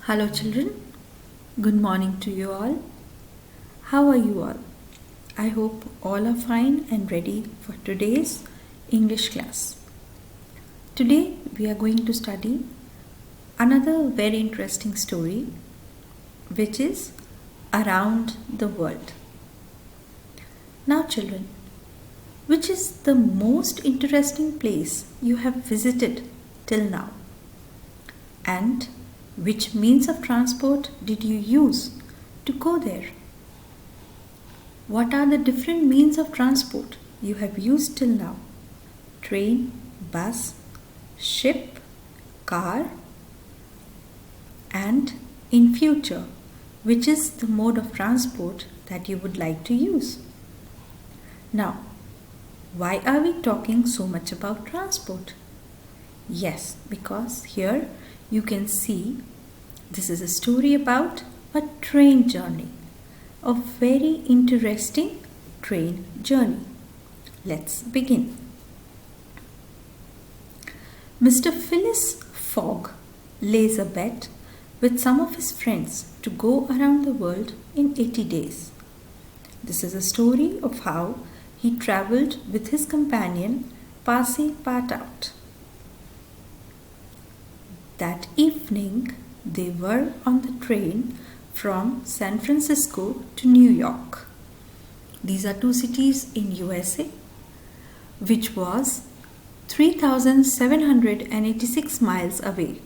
Hello, children. Good morning to you all. How are you all? I hope all are fine and ready for today's English class. Today we are going to study another very interesting story, which is Around the World. Now, children, which is the most interesting place you have visited till now? And which means of transport did you use to go there? What are the different means of transport you have used till now? Train, bus, ship, car, and in future, which is the mode of transport that you would like to use? Now, why are we talking so much about transport? Yes, because here you can see this is a story about a train journey, a very interesting train journey. Let's begin. Mr. Phileas Fogg lays a bet with some of his friends to go around the world in 80 days. This is a story of how he travelled with his companion Passepartout. That evening, they were on the train from San Francisco to New York. These are two cities in USA, which was 3,786 miles away.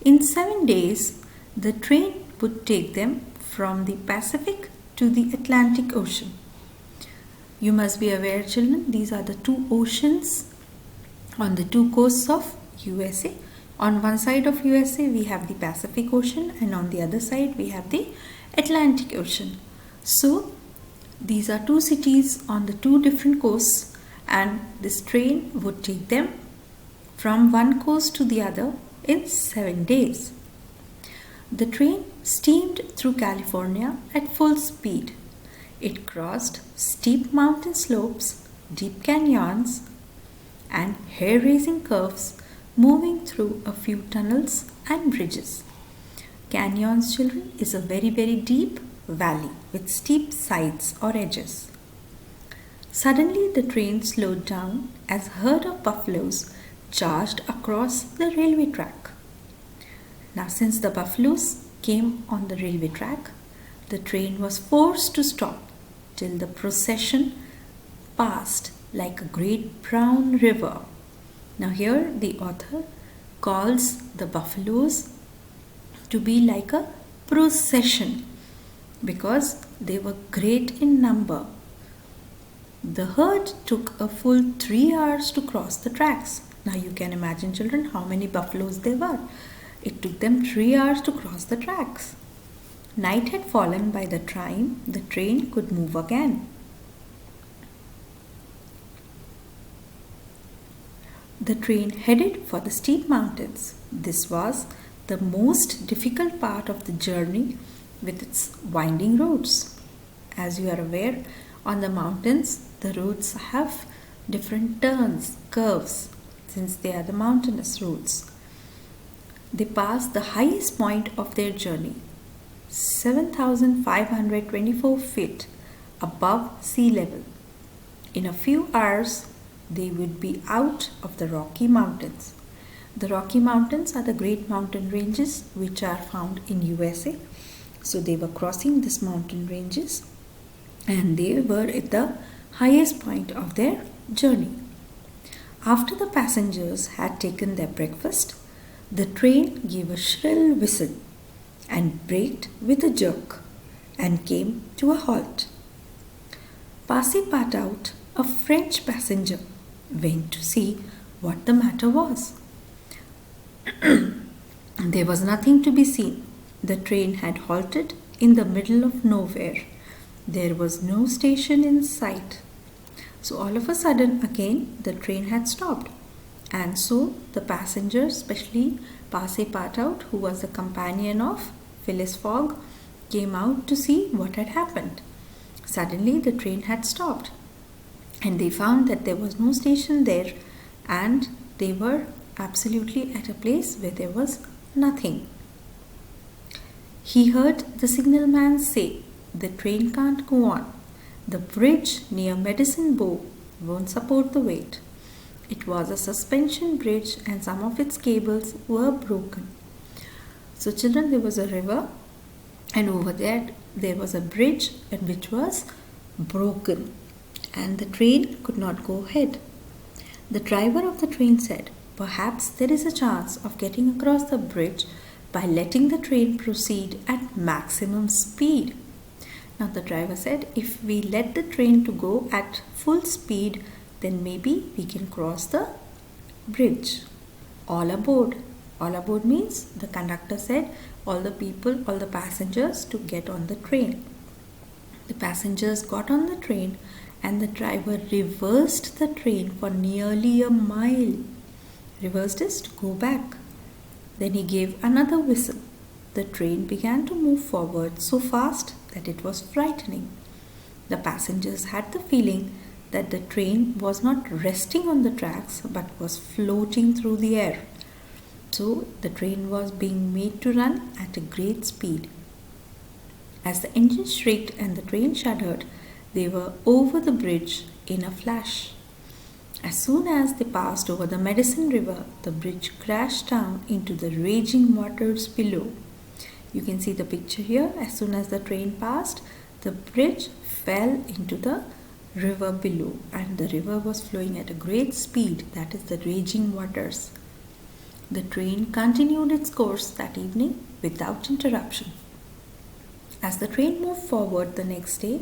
In 7 days, the train would take them from the Pacific to the Atlantic Ocean. You must be aware, children, these are the two oceans on the two coasts of USA. On one side of USA we have the Pacific Ocean and on the other side we have the Atlantic Ocean. So these are two cities on the two different coasts, and this train would take them from one coast to the other in 7 days. The train steamed through California at full speed. It crossed steep mountain slopes, deep canyons, and hair-raising curves, moving through a few tunnels and bridges. Canyons, children, is a very deep valley with steep sides or edges. Suddenly the train slowed down as a herd of buffaloes charged across the railway track. Now, since the buffaloes came on the railway track, the train was forced to stop till the procession passed like a great brown river. Now here the author calls the buffaloes to be like a procession because they were great in number. The herd took a full 3 hours to cross the tracks. Now you can imagine, children, how many buffaloes there were. It took them 3 hours to cross the tracks. Night had fallen by the time the train could move again. The train headed for the steep mountains. This was the most difficult part of the journey with its winding roads. As you are aware, on the mountains, the roads have different turns, curves, since they are the mountainous roads. They passed the highest point of their journey, 7,524 feet above sea level. In a few hours, they would be out of the Rocky Mountains. The Rocky Mountains are the great mountain ranges which are found in USA. So they were crossing these mountain ranges and they were at the highest point of their journey. After the passengers had taken their breakfast, the train gave a shrill whistle and braked with a jerk and came to a halt. Passepartout, a French passenger, went to see what the matter was. There was nothing to be seen. The train had halted in the middle of nowhere. There was no station in sight. So all of a sudden again the train had stopped. And so the passengers, especially Passepartout, who was the companion of Phileas Fogg, came out to see what had happened. Suddenly the train had stopped. And they found that there was no station there and they were absolutely at a place where there was nothing. He heard the signalman say, "The train can't go on. The bridge near Medicine Bow won't support the weight." It was a suspension bridge and some of its cables were broken. So children, there was a river and over there was a bridge which was broken and the train could not go ahead. The driver of the train said, "Perhaps there is a chance of getting across the bridge by letting the train proceed at maximum speed." Now the driver said, "If we let the train to go at full speed, then maybe we can cross the bridge." All aboard. All aboard means the conductor said all the passengers to get on the train. The passengers got on the train and the driver reversed the train for nearly a mile. Reversed is to go back. Then he gave another whistle. The train began to move forward so fast that it was frightening. The passengers had the feeling that the train was not resting on the tracks but was floating through the air. So the train was being made to run at a great speed. As the engine shrieked and the train shuddered, they were over the bridge in a flash. As soon as they passed over the Medicine River, the bridge crashed down into the raging waters below. You can see the picture here. As soon as the train passed, the bridge fell into the river below and the river was flowing at a great speed, that is the raging waters. The train continued its course that evening without interruption. As the train moved forward the next day,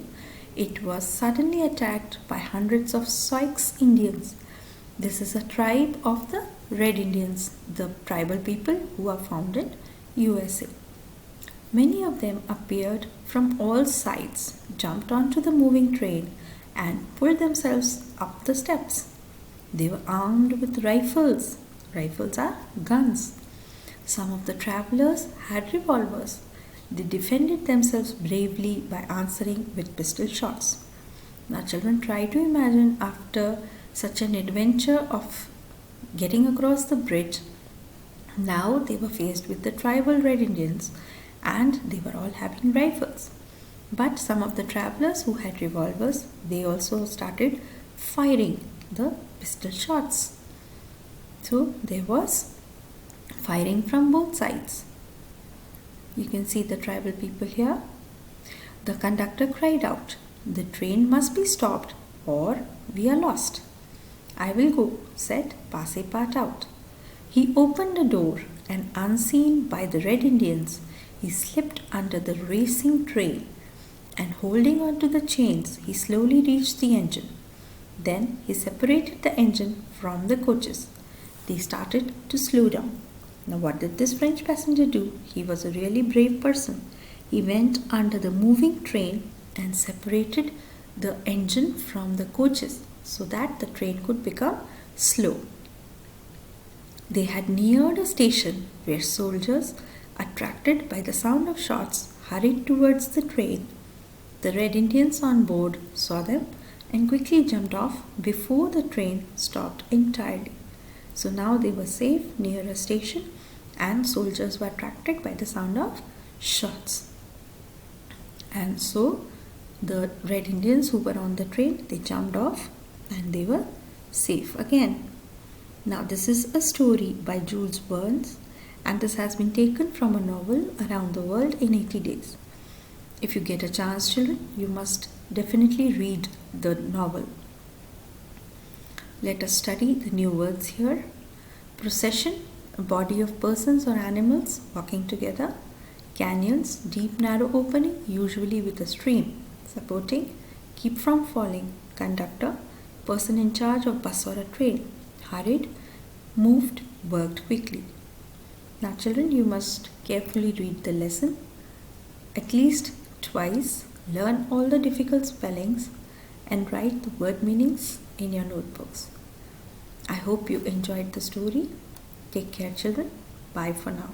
it was suddenly attacked by hundreds of Sioux Indians. This is a tribe of the Red Indians, the tribal people who are found in USA. Many of them appeared from all sides, jumped onto the moving train and pulled themselves up the steps. They were armed with rifles. Rifles are guns. Some of the travelers had revolvers. They defended themselves bravely by answering with pistol shots. Now children, try to imagine after such an adventure of getting across the bridge, now they were faced with the tribal Red Indians and they were all having rifles. But some of the travelers who had revolvers, they also started firing the pistol shots. So there was firing from both sides. You can see the tribal people here. The conductor cried out, "The train must be stopped or we are lost." "I will go," said Passepartout out. He opened the door and unseen by the Red Indians, he slipped under the racing train and holding on to the chains, he slowly reached the engine. Then he separated the engine from the coaches. They started to slow down. Now what did this French passenger do? He was a really brave person. He went under the moving train and separated the engine from the coaches so that the train could become slow. They had neared a station where soldiers, attracted by the sound of shots, hurried towards the train. The Red Indians on board saw them and quickly jumped off before the train stopped entirely. So now they were safe near a station and soldiers were attracted by the sound of shots. And so the Red Indians who were on the train, they jumped off and they were safe again. Now this is a story by Jules Burns and this has been taken from a novel, Around the World in 80 Days. If you get a chance, children, you must definitely read the novel. Let us study the new words here. Procession, a body of persons or animals walking together. Canyons, deep narrow opening, usually with a stream. Supporting, keep from falling. Conductor, person in charge of bus or a train. Hurried, moved, worked quickly. Now children, you must carefully read the lesson at least twice, learn all the difficult spellings and write the word meanings in your notebooks. I hope you enjoyed the story. Take care children. Bye for now.